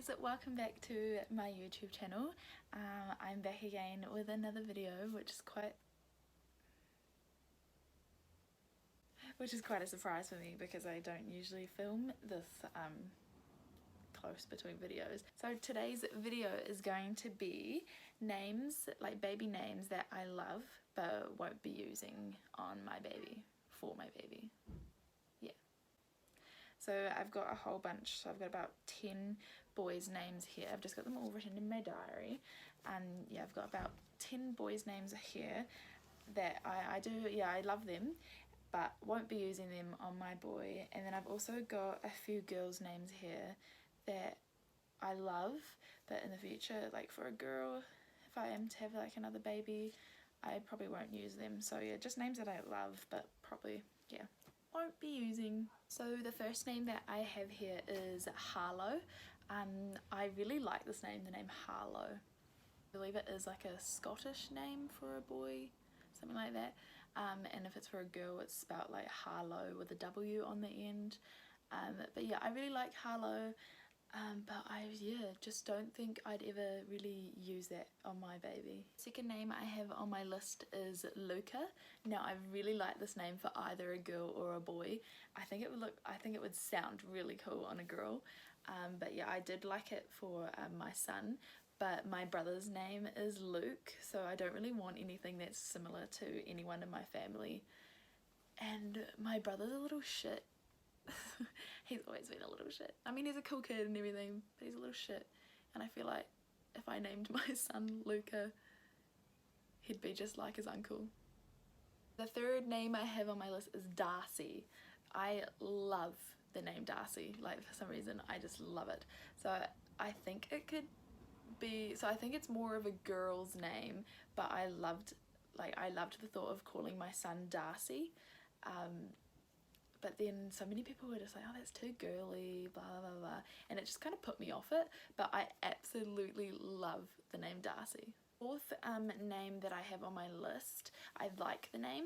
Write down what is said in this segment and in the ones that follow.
guys, welcome back to my YouTube channel. I'm back again with another video, which is quite a surprise for me because I don't usually film this close between videos. So today's video is going to be names, like baby names that I love but won't be using on my baby, for my baby. Yeah. So I've got a whole bunch, so I've got about 10 boys' names here. I've just got them all written in my diary. And yeah, I've got about 10 boys' names here that I love them, but won't be using them on my boy. And then I've also got a few girls' names here that I love, but in the future, like for a girl, if I am to have like another baby, I probably won't use them. So yeah, just names that I love, but probably, yeah, won't be using. So the first name that I have here is Harlow. I really like this name, the name Harlow. I believe it is like a Scottish name for a boy, something like that. And if it's for a girl, it's spelled like Harlow with a W on the end. But yeah, I really like Harlow. But I just don't think I'd ever really use that on my baby. Second name I have on my list is Luca. Now I really like this name for either a girl or a boy. I think it would sound really cool on a girl. But yeah, I did like it for my son. But my brother's name is Luke, so I don't really want anything that's similar to anyone in my family. And my brother's a little shit. He's always been a little shit. I mean, he's a cool kid and everything, but he's a little shit. And I feel like if I named my son Luca, he'd be just like his uncle. The third name I have on my list is Darcy. I love the name Darcy. Like, for some reason, I just love it. So I think it could be, so I think it's more of a girl's name, but I loved the thought of calling my son Darcy. But then so many people were just like, oh, that's too girly, blah, blah, blah. And it just kind of put me off it. But I absolutely love the name Darcy. Fourth name that I have on my list, I like the name.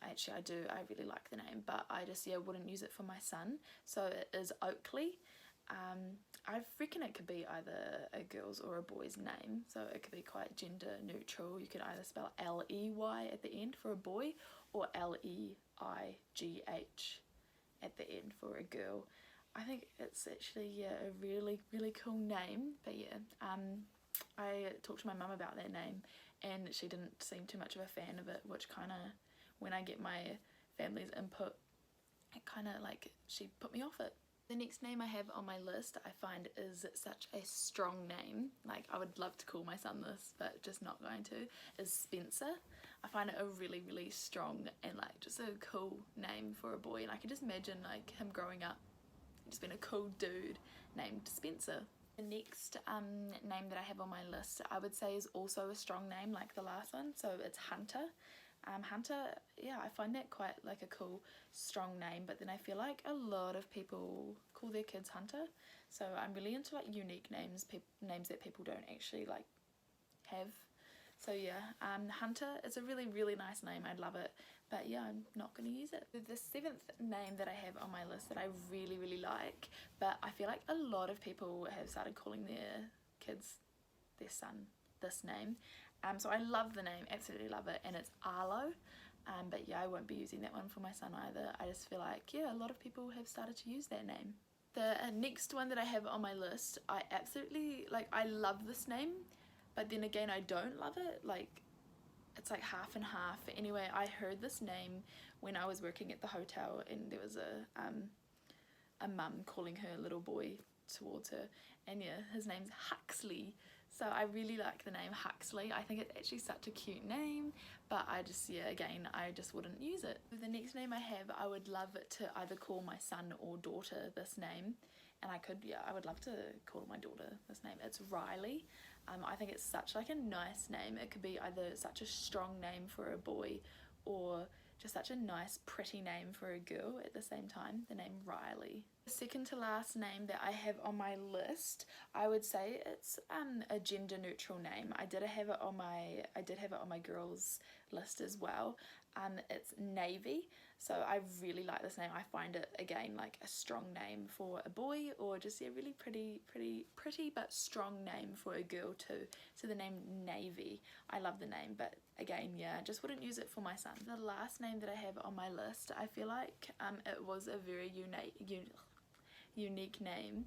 Actually, I really like the name. But I just, wouldn't use it for my son. So it is Oakley. I reckon it could be either a girl's or a boy's name. So it could be quite gender neutral. You could either spell L-E-Y at the end for a boy or L-E-I-G-H at the end for a girl. I think it's actually a really cool name. But I talked to my mum about that name and she didn't seem too much of a fan of it, which kind of, when I get my family's input, it kind of like, she put me off it. The next name I have on my list I find is such a strong name. Like, I would love to call my son this, but just not going to, is Spencer. I find it a really strong and like just a cool name for a boy, and I can just imagine like him growing up just being a cool dude named Spencer. The next name that I have on my list I would say is also a strong name like the last one, so it's Hunter. Hunter, yeah, I find that quite like a cool, strong name, but then I feel like a lot of people call their kids Hunter, so I'm really into like unique names, names that people don't actually like have. So yeah, Hunter is a really nice name, I love it, but yeah, I'm not going to use it. The seventh name that I have on my list that I really like, but I feel like a lot of people have started calling their kids, their son, this name. So I love the name, absolutely love it, and it's Harlow. But yeah, I won't be using that one for my son either. I just feel like, yeah, a lot of people have started to use that name. The next one that I have on my list, I absolutely, like, I love this name, but then again, I don't love it. Like, it's like half and half. Anyway, I heard this name when I was working at the hotel, and there was a mum calling her little boy towards her, and yeah, his name's Huxley. So I really like the name Huxley. I think it's actually such a cute name, but I just, again, I just wouldn't use it. The next name I have, I would love to either call my son or daughter this name, and I would love to call my daughter this name. It's Riley. I think it's such like a nice name. It could be either such a strong name for a boy or just such a nice, pretty name for a girl at the same time, the name Riley. The second to last name that I have on my list, I would say it's a gender neutral name. I did have it on my girls list as well, It's Navy, so I really like this name. I find it, again, like a strong name for a boy, or just a really pretty but strong name for a girl too. So the name Navy, I love the name, but again, yeah, I just wouldn't use it for my son. The last name that I have on my list, I feel like it was a very unique name,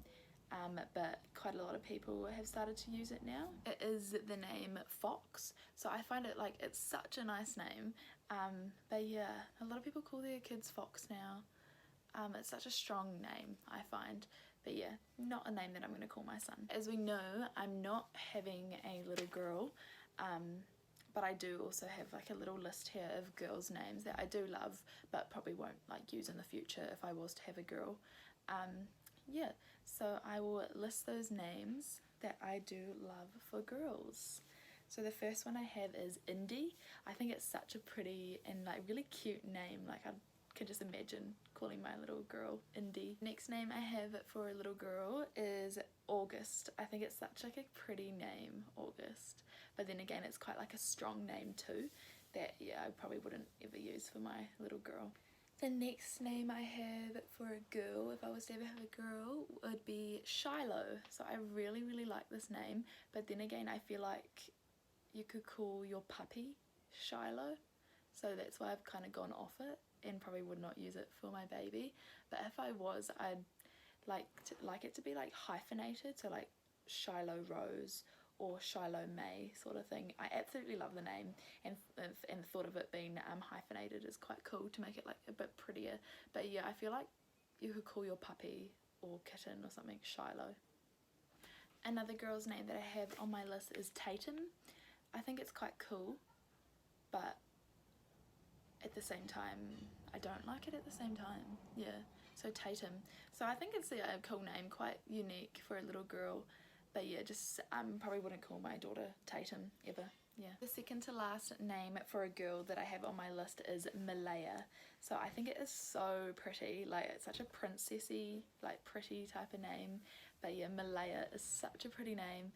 but quite a lot of people have started to use it now. It is the name Fox, so I find it like it's such a nice name, but yeah, a lot of people call their kids Fox now. It's such a strong name, I find, but yeah, not a name that I'm going to call my son. As we know, I'm not having a little girl, but I do also have like a little list here of girls' names that I do love, but probably won't like use in the future if I was to have a girl. Yeah, so I will list those names that I do love for girls. So the first one I have is Indy. I think it's such a pretty and like really cute name. Like I could just imagine calling my little girl Indy. Next name I have for a little girl is August. I think it's such like a pretty name, August. But then again, it's quite like a strong name too that, yeah, I probably wouldn't ever use for my little girl. The next name I have for a girl, if I was to ever have a girl, would be Shiloh. So I really like this name, but then again, I feel like you could call your puppy Shiloh, so that's why I've kind of gone off it and probably would not use it for my baby. But if I was, I'd like it to be like hyphenated, so like Shiloh Rose or Shiloh May sort of thing. I absolutely love the name, and the thought of it being hyphenated is quite cool to make it like a bit prettier. But yeah, I feel like you could call your puppy or kitten or something Shiloh. Another girl's name that I have on my list is Taytum. I think it's quite cool, but at the same time I don't like it at the same time. Yeah, so Taytum. So I think it's a cool name, quite unique for a little girl. But yeah, just probably wouldn't call my daughter Taytum ever. Yeah. The second to last name for a girl that I have on my list is Malaia. So I think it is so pretty. Like, it's such a princessy, like pretty type of name. But yeah, Malaia is such a pretty name.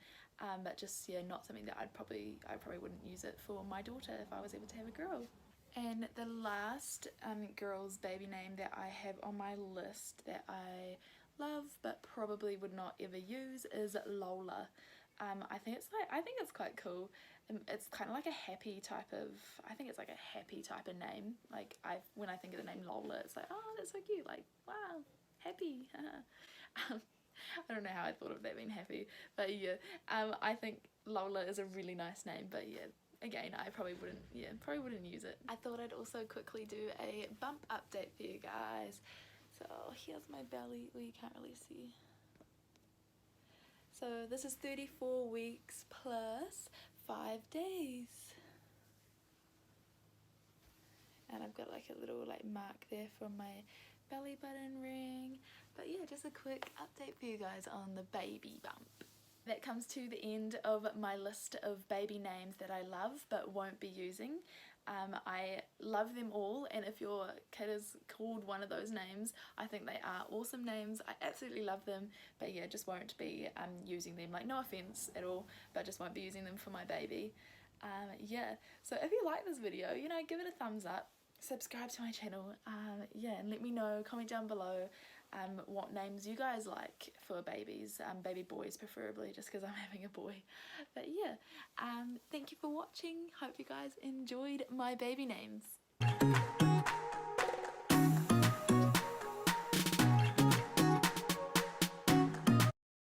But just, yeah, not something that I probably wouldn't use it for my daughter if I was able to have a girl. And the last girl's baby name that I have on my list that I love but probably would not ever use is Lola. I think it's quite cool. It's kind of like a happy type of, I think it's like a happy type of name. Like when I think of the name Lola, it's like, oh, that's so cute, like, wow, happy. I don't know how I thought of that being happy, but yeah, I think Lola is a really nice name, but yeah, again, I probably wouldn't use it. I thought I'd also quickly do a bump update for you guys. So here's my belly. Oh, you can't really see. So this is 34 weeks plus 5 days. And I've got like a little like mark there from my belly button ring. But yeah, just a quick update for you guys on the baby bump. That comes to the end of my list of baby names that I love but won't be using. I love them all, and if your kid is called one of those names, I think they are awesome names. I absolutely love them, but yeah, just won't be using them. Like, no offense at all, but just won't be using them for my baby. Yeah, so if you like this video, you know, give it a thumbs up, subscribe to my channel, yeah, and let me know, comment down below what names you guys like for babies, baby boys preferably, just because I'm having a boy. But yeah, thank you for watching. Hope you guys enjoyed my baby names.